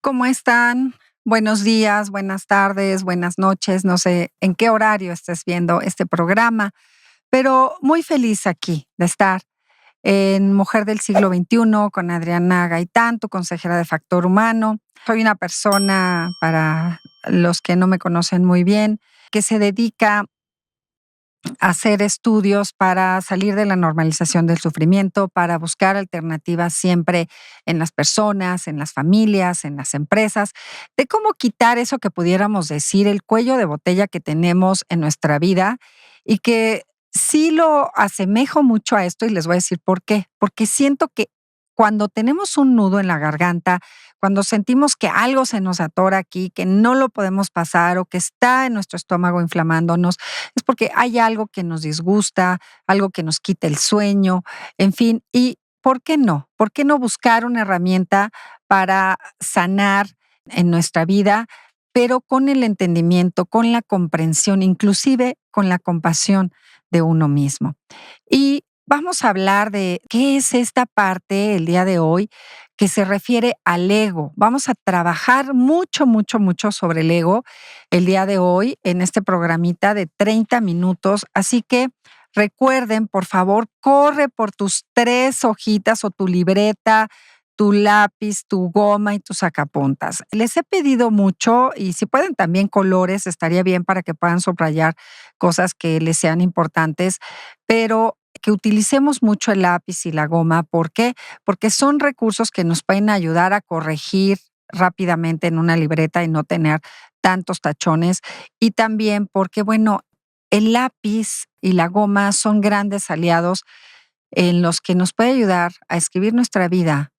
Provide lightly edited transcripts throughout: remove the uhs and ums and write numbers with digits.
¿Cómo están? Buenos días, buenas tardes, buenas noches. No sé en qué horario estés viendo este programa, pero muy feliz aquí de estar en Mujer del Siglo XXI con Adriana Gaitán, tu consejera de Factor Humano. Soy una persona, para los que no me conocen muy bien, que se dedica hacer estudios para salir de la normalización del sufrimiento, para buscar alternativas siempre en las personas, en las familias, en las empresas, de cómo quitar eso que pudiéramos decir, el cuello de botella que tenemos en nuestra vida y que sí lo asemejo mucho a esto y les voy a decir por qué. Porque siento que cuando tenemos un nudo en la garganta, cuando sentimos que algo se nos atora aquí, que no lo podemos pasar o que está en nuestro estómago inflamándonos, es porque hay algo que nos disgusta, algo que nos quita el sueño, en fin. ¿Y por qué no? ¿Por qué no buscar una herramienta para sanar en nuestra vida, pero con el entendimiento, con la comprensión, inclusive con la compasión de uno mismo? Y vamos a hablar de qué es esta parte el día de hoy que se refiere al ego. Vamos a trabajar mucho, mucho, mucho sobre el ego el día de hoy en este programita de 30 minutos. Así que recuerden, por favor, corre por tus 3 hojitas o tu libreta, tu lápiz, tu goma y tus sacapuntas. Les he pedido mucho y si pueden también colores, estaría bien para que puedan subrayar cosas que les sean importantes, pero que utilicemos mucho el lápiz y la goma. ¿Por qué? Porque son recursos que nos pueden ayudar a corregir rápidamente en una libreta y no tener tantos tachones. Y también porque, bueno, el lápiz y la goma son grandes aliados en los que nos puede ayudar a escribir nuestra vida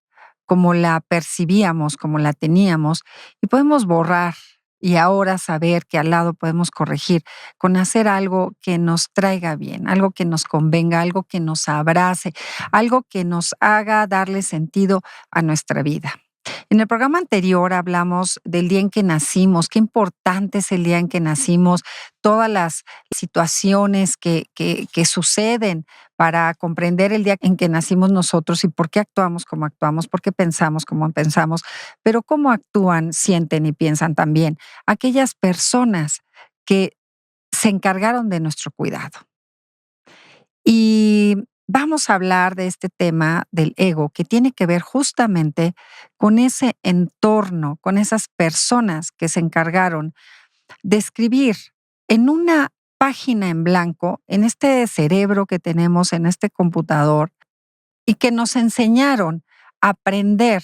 como la percibíamos, como la teníamos, y podemos borrar y ahora saber que al lado podemos corregir con hacer algo que nos traiga bien, algo que nos convenga, algo que nos abrace, algo que nos haga darle sentido a nuestra vida. En el programa anterior hablamos del día en que nacimos, qué importante es el día en que nacimos, todas las situaciones que suceden para comprender el día en que nacimos nosotros y por qué actuamos como actuamos, por qué pensamos como pensamos, pero cómo actúan, sienten y piensan también aquellas personas que se encargaron de nuestro cuidado. Y vamos a hablar de este tema del ego que tiene que ver justamente con ese entorno, con esas personas que se encargaron de escribir en una página en blanco, en este cerebro que tenemos, en este computador, y que nos enseñaron a aprender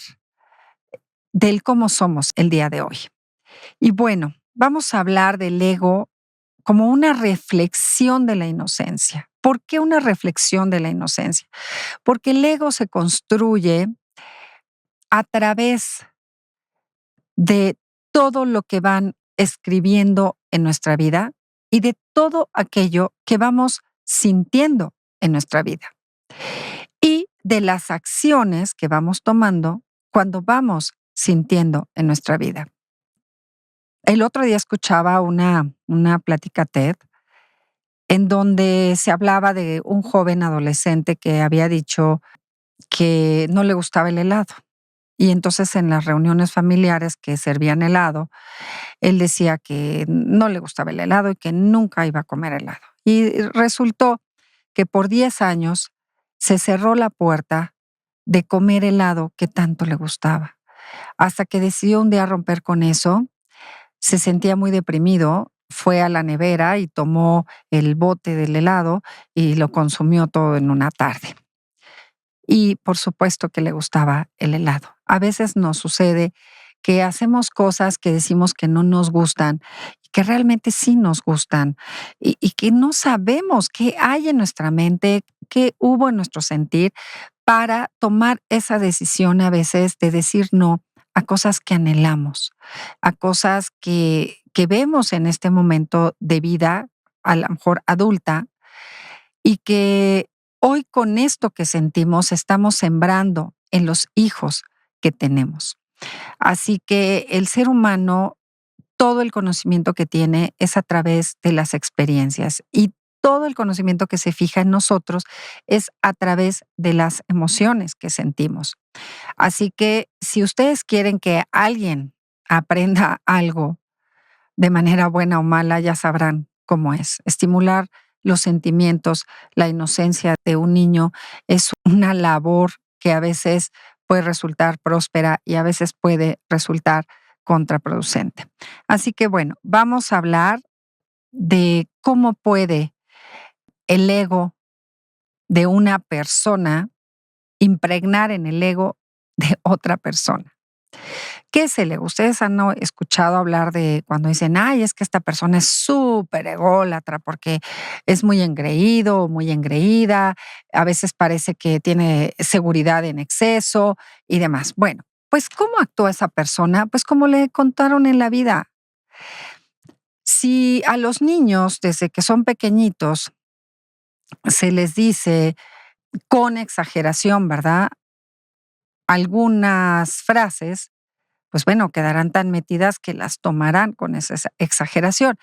del cómo somos el día de hoy. Y bueno, vamos a hablar del ego como una reflexión de la inocencia. ¿Por qué una reflexión de la inocencia? Porque el ego se construye a través de todo lo que van escribiendo en nuestra vida y de todo aquello que vamos sintiendo en nuestra vida y de las acciones que vamos tomando cuando vamos sintiendo en nuestra vida. El otro día escuchaba una plática TED en donde se hablaba de un joven adolescente que había dicho que no le gustaba el helado. Y entonces en las reuniones familiares que servían helado, él decía que no le gustaba el helado y que nunca iba a comer helado. Y resultó que por 10 años se cerró la puerta de comer helado que tanto le gustaba, hasta que decidió un día romper con eso. Se sentía muy deprimido, fue a la nevera y tomó el bote del helado y lo consumió todo en una tarde. Y por supuesto que le gustaba el helado. A veces nos sucede que hacemos cosas que decimos que no nos gustan y que realmente sí nos gustan y que no sabemos qué hay en nuestra mente, qué hubo en nuestro sentir para tomar esa decisión a veces de decir no a cosas que anhelamos, a cosas que vemos en este momento de vida, a lo mejor adulta, y que hoy con esto que sentimos estamos sembrando en los hijos que tenemos. Así que el ser humano, todo el conocimiento que tiene es a través de las experiencias y todo el conocimiento que se fija en nosotros es a través de las emociones que sentimos. Así que si ustedes quieren que alguien aprenda algo de manera buena o mala, ya sabrán cómo es. Estimular los sentimientos, la inocencia de un niño es una labor que a veces puede resultar próspera y a veces puede resultar contraproducente. Así que bueno, vamos a hablar de cómo puede el ego de una persona impregnar en el ego de otra persona. ¿Qué es el ego? Ustedes han escuchado hablar de cuando dicen, ay, es que esta persona es súper ególatra porque es muy engreído o muy engreída, a veces parece que tiene seguridad en exceso y demás. Bueno, pues ¿cómo actúa esa persona? Pues como le contaron en la vida. Si a los niños, desde que son pequeñitos, se les dice con exageración, ¿verdad? Algunas frases, pues bueno, quedarán tan metidas que las tomarán con esa exageración.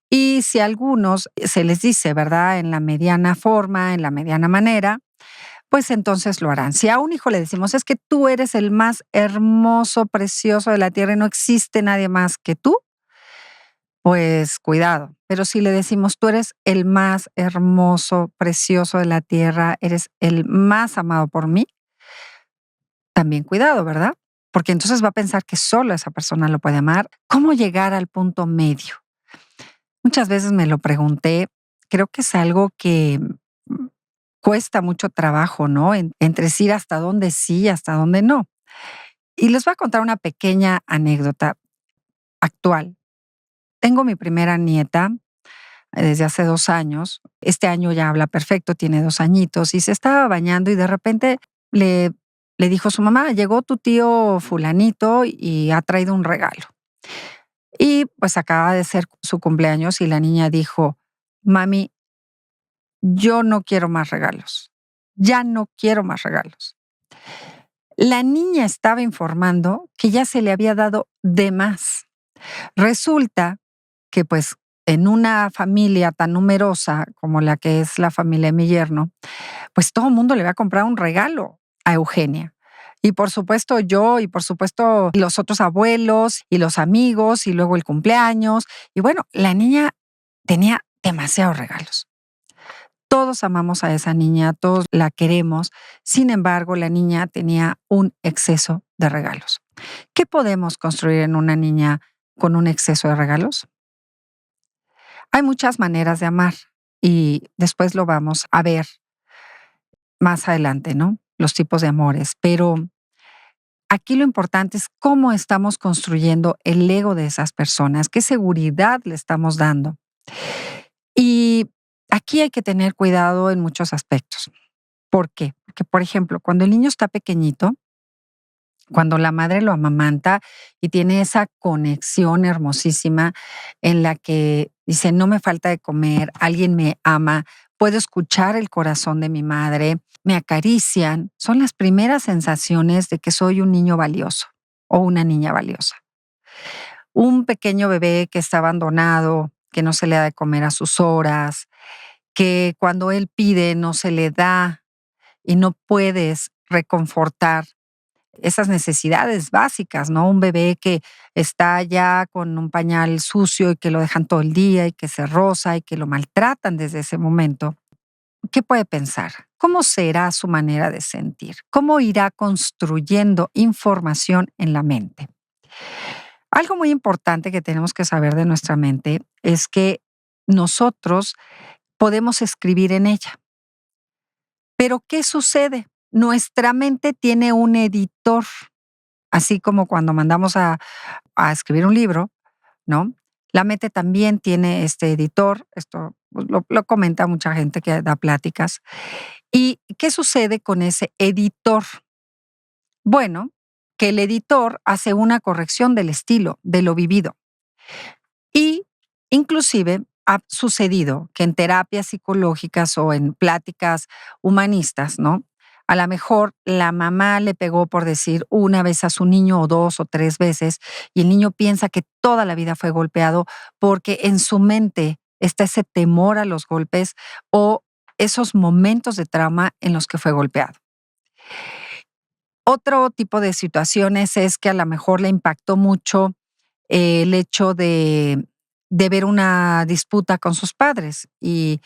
Y si a algunos se les dice, ¿verdad?, en la mediana forma, en la mediana manera, pues entonces lo harán. Si a un hijo le decimos, es que tú eres el más hermoso, precioso de la tierra y no existe nadie más que tú, pues cuidado. Pero si le decimos, tú eres el más hermoso, precioso de la tierra, eres el más amado por mí, también cuidado, ¿verdad? Porque entonces va a pensar que solo esa persona lo puede amar. ¿Cómo llegar al punto medio? Muchas veces me lo pregunté, creo que es algo que cuesta mucho trabajo, ¿no? Entre decir hasta dónde sí, hasta dónde no. Y les voy a contar una pequeña anécdota actual. Tengo mi primera nieta desde hace 2 años. Este año ya habla perfecto, tiene 2 añitos y se estaba bañando y de repente le, le dijo su mamá, llegó tu tío fulanito y ha traído un regalo. Y pues acaba de ser su cumpleaños y la niña dijo, mami, yo no quiero más regalos. Ya no quiero más regalos. La niña estaba informando que ya se le había dado de más. Resulta que pues en una familia tan numerosa como la que es la familia de mi yerno, pues todo el mundo le va a comprar un regalo a Eugenia. Y por supuesto yo, y por supuesto los otros abuelos, y los amigos, y luego el cumpleaños. Y bueno, la niña tenía demasiados regalos. Todos amamos a esa niña, todos la queremos. Sin embargo, la niña tenía un exceso de regalos. ¿Qué podemos construir en una niña con un exceso de regalos? Hay muchas maneras de amar y después lo vamos a ver más adelante, ¿no? Los tipos de amores. Pero aquí lo importante es cómo estamos construyendo el ego de esas personas, qué seguridad le estamos dando. Y aquí hay que tener cuidado en muchos aspectos. ¿Por qué? Porque, por ejemplo, cuando el niño está pequeñito, cuando la madre lo amamanta y tiene esa conexión hermosísima en la que dice, no me falta de comer, alguien me ama, puedo escuchar el corazón de mi madre, me acarician, son las primeras sensaciones de que soy un niño valioso o una niña valiosa. Un pequeño bebé que está abandonado, que no se le da de comer a sus horas, que cuando él pide no se le da y no puedes reconfortar esas necesidades básicas, ¿no? Un bebé que está ya con un pañal sucio y que lo dejan todo el día y que se roza y que lo maltratan desde ese momento. ¿Qué puede pensar? ¿Cómo será su manera de sentir? ¿Cómo irá construyendo información en la mente? Algo muy importante que tenemos que saber de nuestra mente es que nosotros podemos escribir en ella. Pero ¿qué sucede? Nuestra mente tiene un editor, así como cuando mandamos a escribir un libro, ¿no? La mente también tiene este editor, esto pues, lo comenta mucha gente que da pláticas. ¿Y qué sucede con ese editor? Bueno, que el editor hace una corrección del estilo, de lo vivido. Y inclusive ha sucedido que en terapias psicológicas o en pláticas humanistas, ¿no? A lo mejor la mamá le pegó por decir una vez a su niño o 2 o 3 veces y el niño piensa que toda la vida fue golpeado porque en su mente está ese temor a los golpes o esos momentos de trauma en los que fue golpeado. Otro tipo de situaciones es que a lo mejor le impactó mucho el hecho de ver una disputa con sus padres y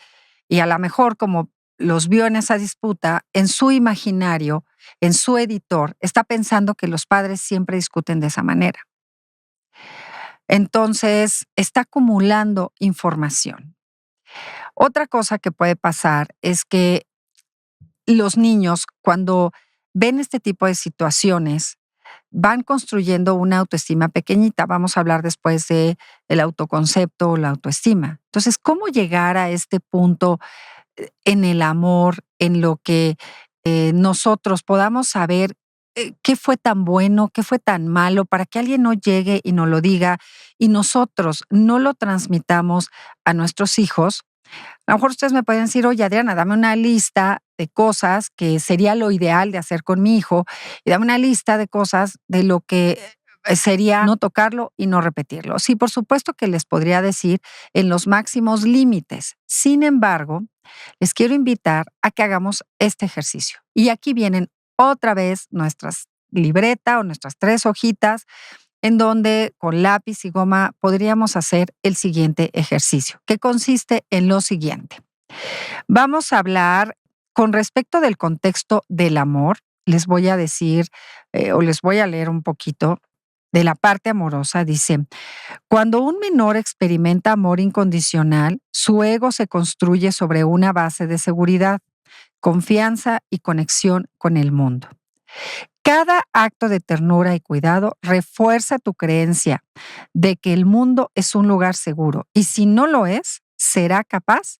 a lo mejor como los vio en esa disputa, en su imaginario, en su editor, está pensando que los padres siempre discuten de esa manera. Entonces, está acumulando información. Otra cosa que puede pasar es que los niños, cuando ven este tipo de situaciones, van construyendo una autoestima pequeñita. Vamos a hablar después de el autoconcepto o la autoestima. Entonces, ¿cómo llegar a este punto en el amor, en lo que nosotros podamos saber qué fue tan bueno, qué fue tan malo, para que alguien no llegue y nos lo diga y nosotros no lo transmitamos a nuestros hijos? A lo mejor ustedes me pueden decir, oye, Adriana, dame una lista de cosas que sería lo ideal de hacer con mi hijo y dame una lista de cosas de lo que sería no tocarlo y no repetirlo. Sí, por supuesto que les podría decir en los máximos límites. Sin embargo, les quiero invitar a que hagamos este ejercicio. Y aquí vienen otra vez nuestras libreta o nuestras 3 hojitas en donde con lápiz y goma podríamos hacer el siguiente ejercicio, que consiste en lo siguiente. Vamos a hablar con respecto del contexto del amor. Les voy a decir o les voy a leer un poquito de la parte amorosa. Dice, cuando un menor experimenta amor incondicional, su ego se construye sobre una base de seguridad, confianza y conexión con el mundo. Cada acto de ternura y cuidado refuerza tu creencia de que el mundo es un lugar seguro y si no lo es, será capaz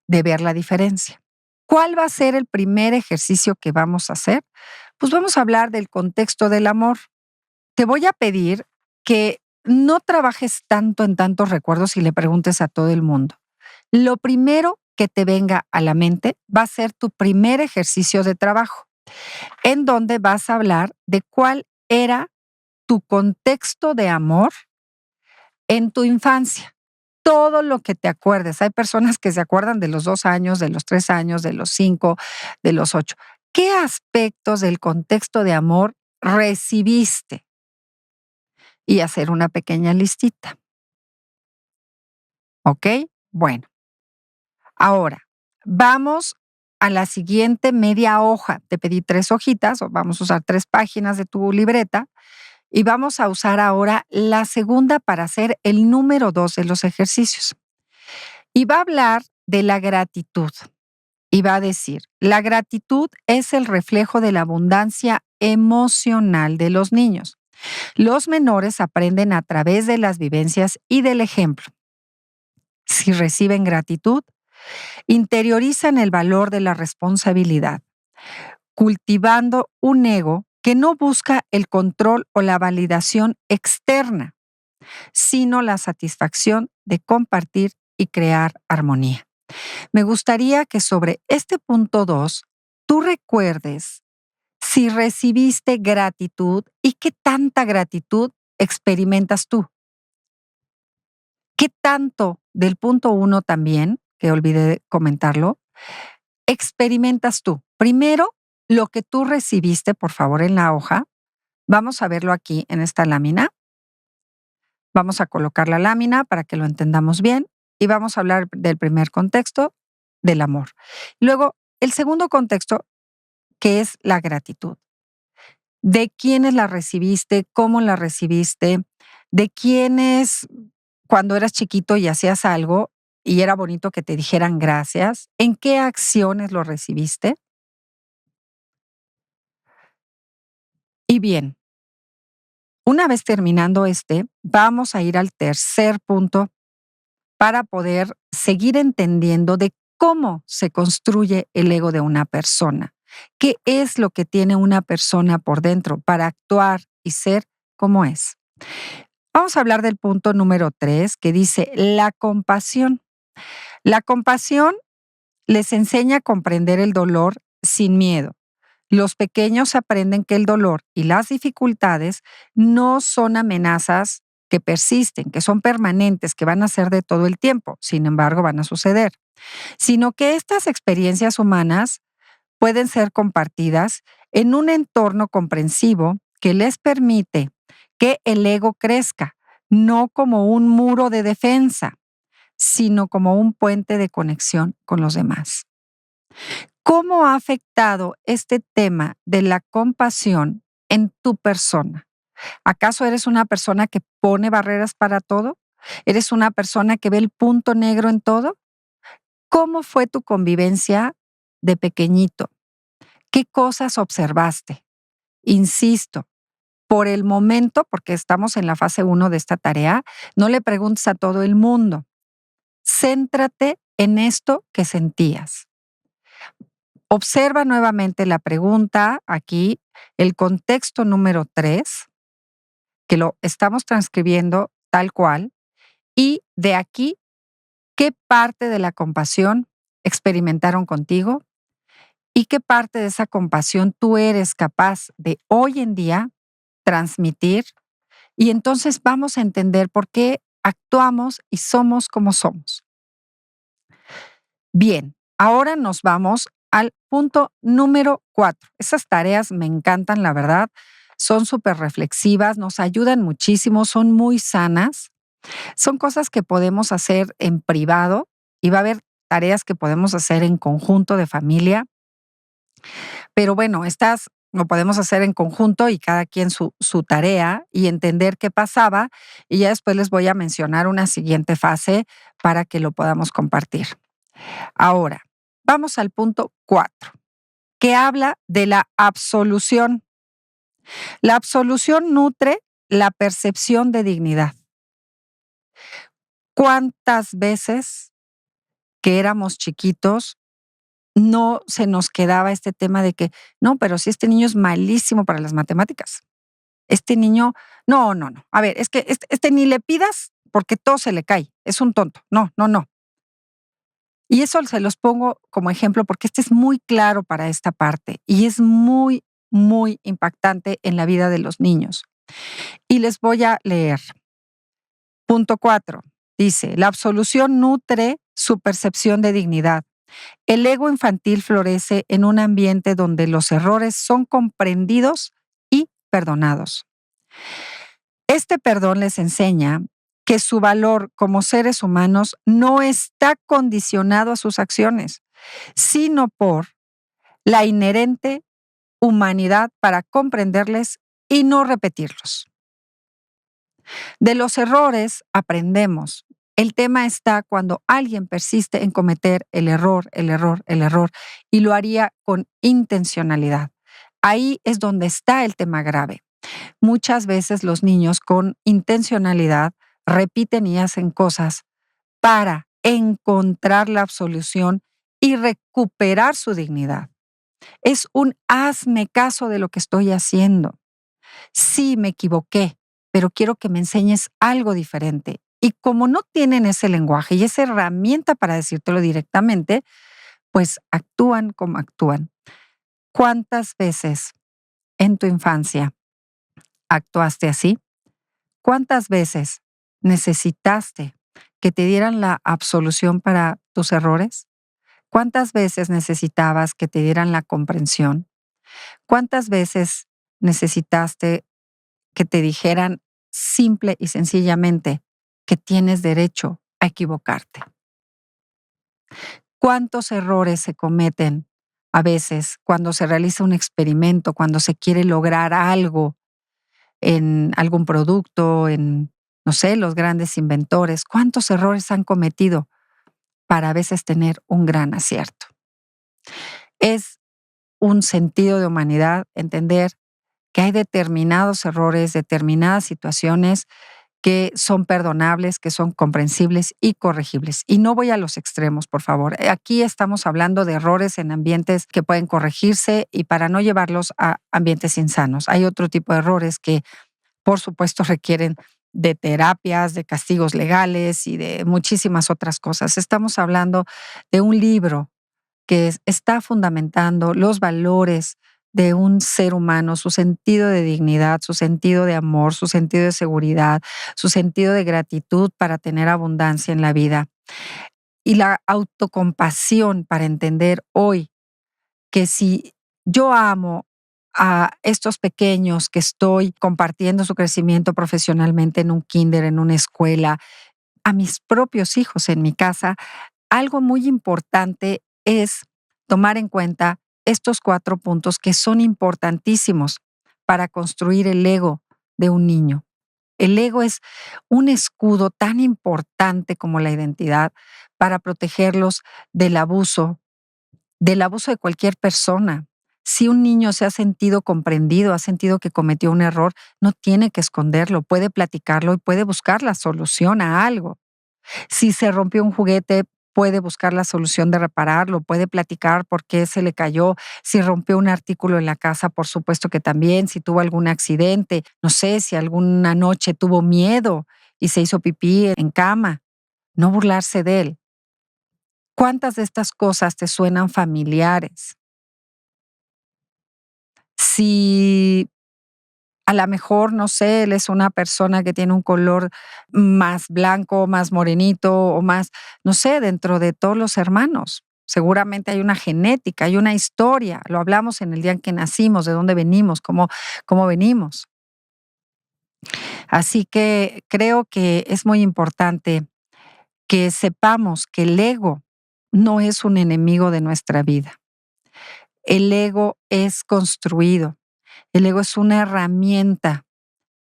de ver la diferencia. ¿Cuál va a ser el primer ejercicio que vamos a hacer? Pues vamos a hablar del contexto del amor. Te voy a pedir que no trabajes tanto en tantos recuerdos y le preguntes a todo el mundo. Lo primero que te venga a la mente va a ser tu primer ejercicio de trabajo, en donde vas a hablar de cuál era tu contexto de amor en tu infancia. Todo lo que te acuerdes. Hay personas que se acuerdan de los 2 años, de los 3 años, de los 5, de los 8. ¿Qué aspectos del contexto de amor recibiste? Y hacer una pequeña listita. ¿Ok? Bueno, ahora vamos a la siguiente media hoja. Te pedí 3 hojitas, o vamos a usar 3 páginas de tu libreta. Y vamos a usar ahora la segunda para hacer el número 2 de los ejercicios. Y va a hablar de la gratitud. Y va a decir, la gratitud es el reflejo de la abundancia emocional de los niños. Los menores aprenden a través de las vivencias y del ejemplo. Si reciben gratitud, interiorizan el valor de la responsabilidad, cultivando un ego que no busca el control o la validación externa, sino la satisfacción de compartir y crear armonía. Me gustaría que sobre este punto 2 tú recuerdes si recibiste gratitud y qué tanta gratitud experimentas tú. ¿Qué tanto del punto 1 también, que olvidé comentarlo, experimentas tú? Primero, lo que tú recibiste, por favor, en la hoja. Vamos a verlo aquí en esta lámina. Vamos a colocar la lámina para que lo entendamos bien y vamos a hablar del primer contexto, del amor. Luego, el segundo contexto, que es la gratitud. ¿De quiénes la recibiste? ¿Cómo la recibiste? ¿De quiénes cuando eras chiquito y hacías algo y era bonito que te dijeran gracias? ¿En qué acciones lo recibiste? Y bien, una vez terminando vamos a ir al tercer punto para poder seguir entendiendo de cómo se construye el ego de una persona. ¿Qué es lo que tiene una persona por dentro para actuar y ser como es? Vamos a hablar del punto número 3 que dice la compasión. La compasión les enseña a comprender el dolor sin miedo. Los pequeños aprenden que el dolor y las dificultades no son amenazas que persisten, que son permanentes, que van a ser de todo el tiempo, sin embargo, van a suceder, sino que estas experiencias humanas pueden ser compartidas en un entorno comprensivo que les permite que el ego crezca, no como un muro de defensa, sino como un puente de conexión con los demás. ¿Cómo ha afectado este tema de la compasión en tu persona? ¿Acaso eres una persona que pone barreras para todo? ¿Eres una persona que ve el punto negro en todo? ¿Cómo fue tu convivencia de pequeñito? ¿Qué cosas observaste? Insisto, por el momento, porque estamos en la fase 1 de esta tarea, no le preguntes a todo el mundo. Céntrate en esto que sentías. Observa nuevamente la pregunta aquí, el contexto número 3, que lo estamos transcribiendo tal cual, y de aquí, ¿qué parte de la compasión experimentaron contigo? ¿Y qué parte de esa compasión tú eres capaz de hoy en día transmitir? Y entonces vamos a entender por qué actuamos y somos como somos. Bien, ahora nos vamos al punto número 4. Esas tareas me encantan, la verdad. Son súper reflexivas, nos ayudan muchísimo, son muy sanas. Son cosas que podemos hacer en privado y va a haber tareas que podemos hacer en conjunto de familia. Pero bueno, estas lo podemos hacer en conjunto y cada quien su tarea y entender qué pasaba. Y ya después les voy a mencionar una siguiente fase para que lo podamos compartir. Ahora, vamos al punto 4, que habla de la absolución. La absolución nutre la percepción de dignidad. ¿Cuántas veces que éramos chiquitos no se nos quedaba este tema de que, no, pero si este niño es malísimo para las matemáticas? Este niño, no, no, no. A ver, es que este ni le pidas porque todo se le cae. Es un tonto. No, no, no. Y eso se los pongo como ejemplo porque este es muy claro para esta parte y es muy, muy impactante en la vida de los niños. Y les voy a leer. Punto 4. Dice, la absolución nutre su percepción de dignidad. El ego infantil florece en un ambiente donde los errores son comprendidos y perdonados. Este perdón les enseña que su valor como seres humanos no está condicionado a sus acciones, sino por la inherente humanidad para comprenderles y no repetirlos. De los errores aprendemos. El tema está cuando alguien persiste en cometer el error, y lo haría con intencionalidad. Ahí es donde está el tema grave. Muchas veces los niños con intencionalidad repiten y hacen cosas para encontrar la absolución y recuperar su dignidad. Es un hazme caso de lo que estoy haciendo. Sí, me equivoqué, pero quiero que me enseñes algo diferente. Y como no tienen ese lenguaje y esa herramienta para decírtelo directamente, pues actúan como actúan. ¿Cuántas veces en tu infancia actuaste así? ¿Cuántas veces necesitaste que te dieran la absolución para tus errores? ¿Cuántas veces necesitabas que te dieran la comprensión? ¿Cuántas veces necesitaste que te dijeran simple y sencillamente que tienes derecho a equivocarte? ¿Cuántos errores se cometen a veces cuando se realiza un experimento, cuando se quiere lograr algo en algún producto, en, no sé, los grandes inventores? ¿Cuántos errores han cometido para a veces tener un gran acierto? Es un sentido de humanidad entender que hay determinados errores, determinadas situaciones que son perdonables, que son comprensibles y corregibles. Y no voy a los extremos, por favor. Aquí estamos hablando de errores en ambientes que pueden corregirse y para no llevarlos a ambientes insanos. Hay otro tipo de errores que, por supuesto, requieren de terapias, de castigos legales y de muchísimas otras cosas. Estamos hablando de un libro que está fundamentando los valores de un ser humano, su sentido de dignidad, su sentido de amor, su sentido de seguridad, su sentido de gratitud para tener abundancia en la vida. Y la autocompasión para entender hoy que si yo amo a estos pequeños que estoy compartiendo su crecimiento profesionalmente en un kinder, en una escuela, a mis propios hijos en mi casa, algo muy importante es tomar en cuenta estos 4 puntos que son importantísimos para construir el ego de un niño. El ego es un escudo tan importante como la identidad para protegerlos del abuso, del abuso de cualquier persona. Si un niño se ha sentido comprendido, ha sentido que cometió un error, no tiene que esconderlo, puede platicarlo y puede buscar la solución a algo. Si se rompió un juguete, puede buscar la solución de repararlo, puede platicar por qué se le cayó. Si rompió un artículo en la casa, por supuesto que también. Si tuvo algún accidente, no sé, si alguna noche tuvo miedo y se hizo pipí en cama, no burlarse de él. ¿Cuántas de estas cosas te suenan familiares? Si a la mejor, no sé, él es una persona que tiene un color más blanco, más morenito o más, no sé, dentro de todos los hermanos. Seguramente hay una genética, hay una historia. Lo hablamos en el día en que nacimos, de dónde venimos, cómo venimos. Así que creo que es muy importante que sepamos que el ego no es un enemigo de nuestra vida. El ego es construido. El ego es una herramienta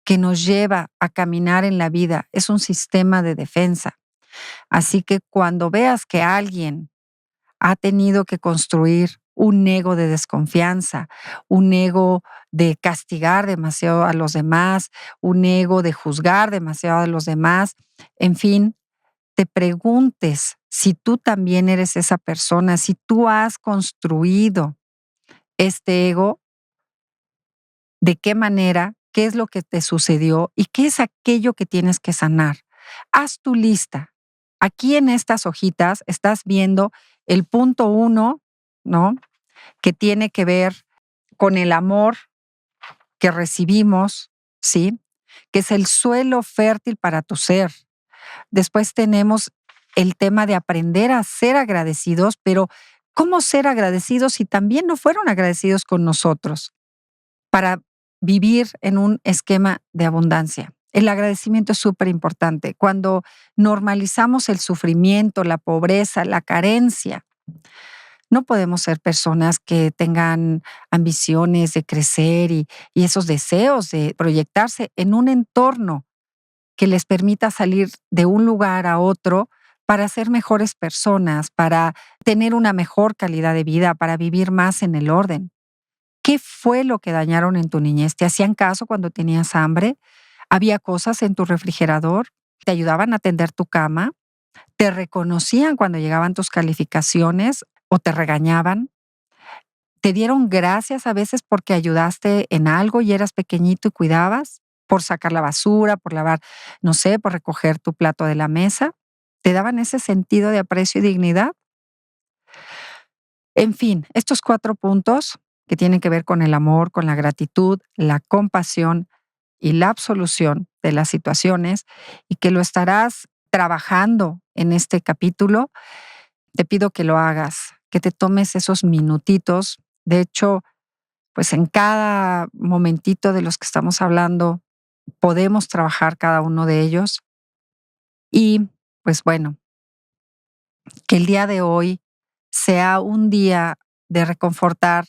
que nos lleva a caminar en la vida, es un sistema de defensa. Así que cuando veas que alguien ha tenido que construir un ego de desconfianza, un ego de castigar demasiado a los demás, un ego de juzgar demasiado a los demás, en fin, te preguntes si tú también eres esa persona, si tú has construido este ego, de qué manera, qué es lo que te sucedió y qué es aquello que tienes que sanar. Haz tu lista. Aquí en estas hojitas estás viendo el punto 1, ¿no? Que tiene que ver con el amor que recibimos, ¿sí? Que es el suelo fértil para tu ser. Después tenemos el tema de aprender a ser agradecidos, pero ¿cómo ser agradecidos si también no fueron agradecidos con nosotros? Para vivir en un esquema de abundancia. El agradecimiento es súper importante. Cuando normalizamos el sufrimiento, la pobreza, la carencia, no podemos ser personas que tengan ambiciones de crecer y esos deseos de proyectarse en un entorno que les permita salir de un lugar a otro para ser mejores personas, para tener una mejor calidad de vida, para vivir más en el orden. ¿Qué fue lo que dañaron en tu niñez? ¿Te hacían caso cuando tenías hambre? ¿Había cosas en tu refrigerador? ¿Te ayudaban a tender tu cama? ¿Te reconocían cuando llegaban tus calificaciones o te regañaban? ¿Te dieron gracias a veces porque ayudaste en algo y eras pequeñito y cuidabas? ¿Por sacar la basura, por lavar, no sé, por recoger tu plato de la mesa? ¿Te daban ese sentido de aprecio y dignidad? En fin, estos 4 puntos que tienen que ver con el amor, con la gratitud, la compasión y la absolución de las situaciones, y que lo estarás trabajando en este capítulo, te pido que lo hagas, que te tomes esos minutitos. De hecho, pues en cada momentito de los que estamos hablando, podemos trabajar cada uno de ellos. Y pues bueno, que el día de hoy sea un día de reconfortar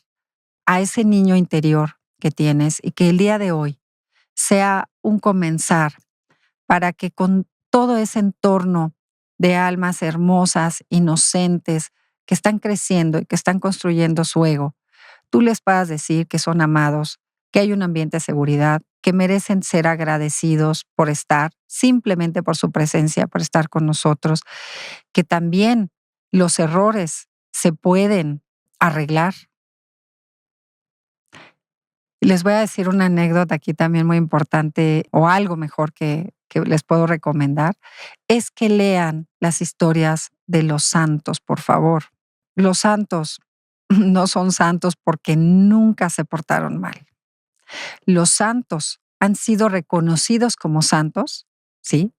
a ese niño interior que tienes y que el día de hoy sea un comenzar para que con todo ese entorno de almas hermosas, inocentes, que están creciendo y que están construyendo su ego, tú les puedas decir que son amados, que hay un ambiente de seguridad, que merecen ser agradecidos por estar, simplemente por su presencia, por estar con nosotros, que también los errores se pueden arreglar. Les voy a decir una anécdota aquí también muy importante, o algo mejor que les puedo recomendar, es que lean las historias de los santos, por favor. Los santos no son santos porque nunca se portaron mal. Los santos han sido reconocidos como santos, ¿sí?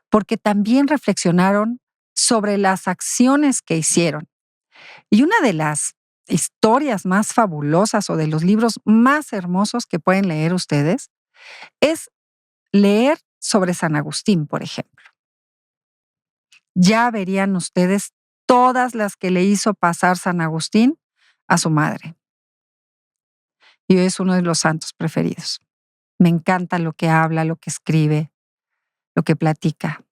Porque también reflexionaron sobre las acciones que hicieron. Y una de las historias más fabulosas o de los libros más hermosos que pueden leer ustedes es leer sobre San Agustín, por ejemplo. Ya verían ustedes todas las que le hizo pasar San Agustín a su madre. Y es uno de los santos preferidos. Me encanta lo que habla, lo que escribe, lo que platica.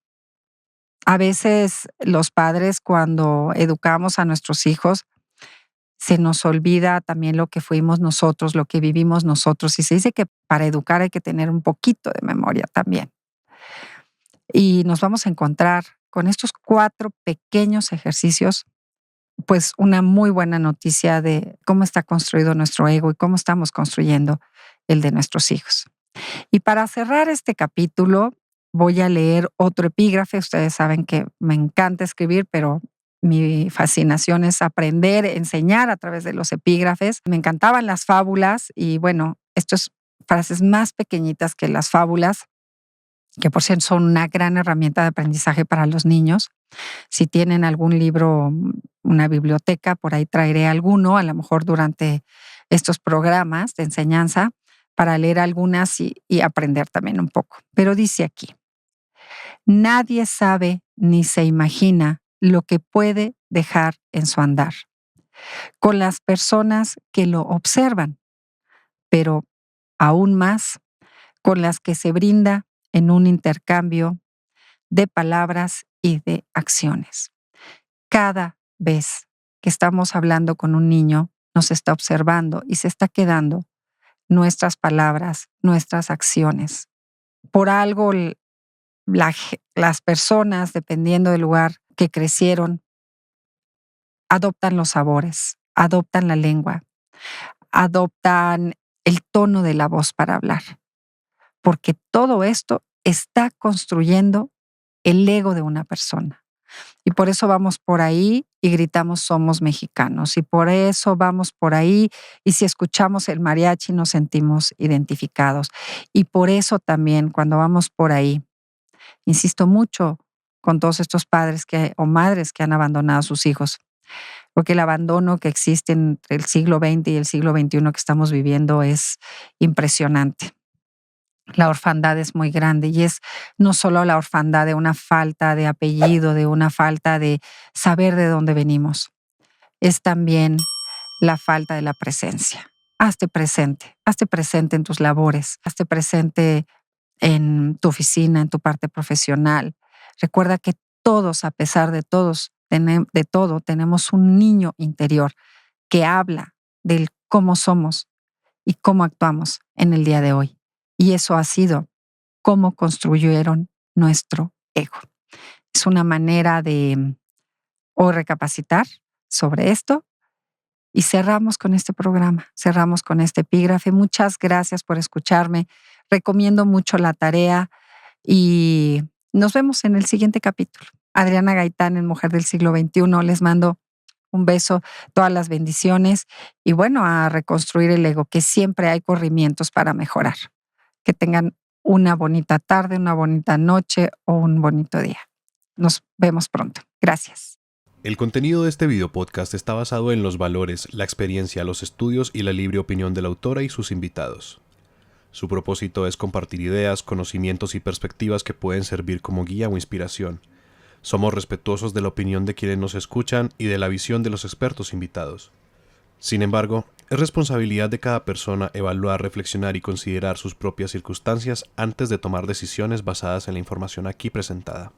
A veces los padres, cuando educamos a nuestros hijos, se nos olvida también lo que fuimos nosotros, lo que vivimos nosotros. Y se dice que para educar hay que tener un poquito de memoria también. Y nos vamos a encontrar con estos 4 pequeños ejercicios, pues una muy buena noticia de cómo está construido nuestro ego y cómo estamos construyendo el de nuestros hijos. Y para cerrar este capítulo, voy a leer otro epígrafe. Ustedes saben que me encanta escribir, pero mi fascinación es aprender, enseñar a través de los epígrafes. Me encantaban las fábulas y bueno, estas frases más pequeñitas que las fábulas, que por cierto son una gran herramienta de aprendizaje para los niños. Si tienen algún libro, una biblioteca, por ahí traeré alguno, a lo mejor durante estos programas de enseñanza, para leer algunas y aprender también un poco. Pero dice aquí, nadie sabe ni se imagina lo que puede dejar en su andar con las personas que lo observan, pero aún más con las que se brinda en un intercambio de palabras y de acciones. Cada vez que estamos hablando con un niño, nos está observando y se está quedando nuestras palabras, nuestras acciones. Por algo las personas, dependiendo del lugar que crecieron, adoptan los sabores, adoptan la lengua, adoptan el tono de la voz para hablar, porque todo esto está construyendo el ego de una persona. Y por eso vamos por ahí y gritamos somos mexicanos. Y por eso vamos por ahí y si escuchamos el mariachi nos sentimos identificados. Y por eso también cuando vamos por ahí, insisto mucho con todos estos padres o madres que han abandonado a sus hijos, porque el abandono que existe entre el siglo XX y el siglo XXI que estamos viviendo es impresionante. La orfandad es muy grande y es no solo la orfandad de una falta de apellido, de una falta de saber de dónde venimos, es también la falta de la presencia. Hazte presente en tus labores, hazte presente en tu oficina, en tu parte profesional. Recuerda que todos, a pesar de todos, de todo, tenemos un niño interior que habla del cómo somos y cómo actuamos en el día de hoy. Y eso ha sido cómo construyeron nuestro ego. Es una manera de hoy recapacitar sobre esto y cerramos con este programa, cerramos con este epígrafe. Muchas gracias por escucharme. Recomiendo mucho la tarea y nos vemos en el siguiente capítulo. Adriana Gaitán en Mujer del Siglo XXI. Les mando un beso, todas las bendiciones y bueno, a reconstruir el ego, que siempre hay corrimientos para mejorar. Que tengan una bonita tarde, una bonita noche o un bonito día. Nos vemos pronto. Gracias. El contenido de este video podcast está basado en los valores, la experiencia, los estudios y la libre opinión de la autora y sus invitados. Su propósito es compartir ideas, conocimientos y perspectivas que pueden servir como guía o inspiración. Somos respetuosos de la opinión de quienes nos escuchan y de la visión de los expertos invitados. Sin embargo, es responsabilidad de cada persona evaluar, reflexionar y considerar sus propias circunstancias antes de tomar decisiones basadas en la información aquí presentada.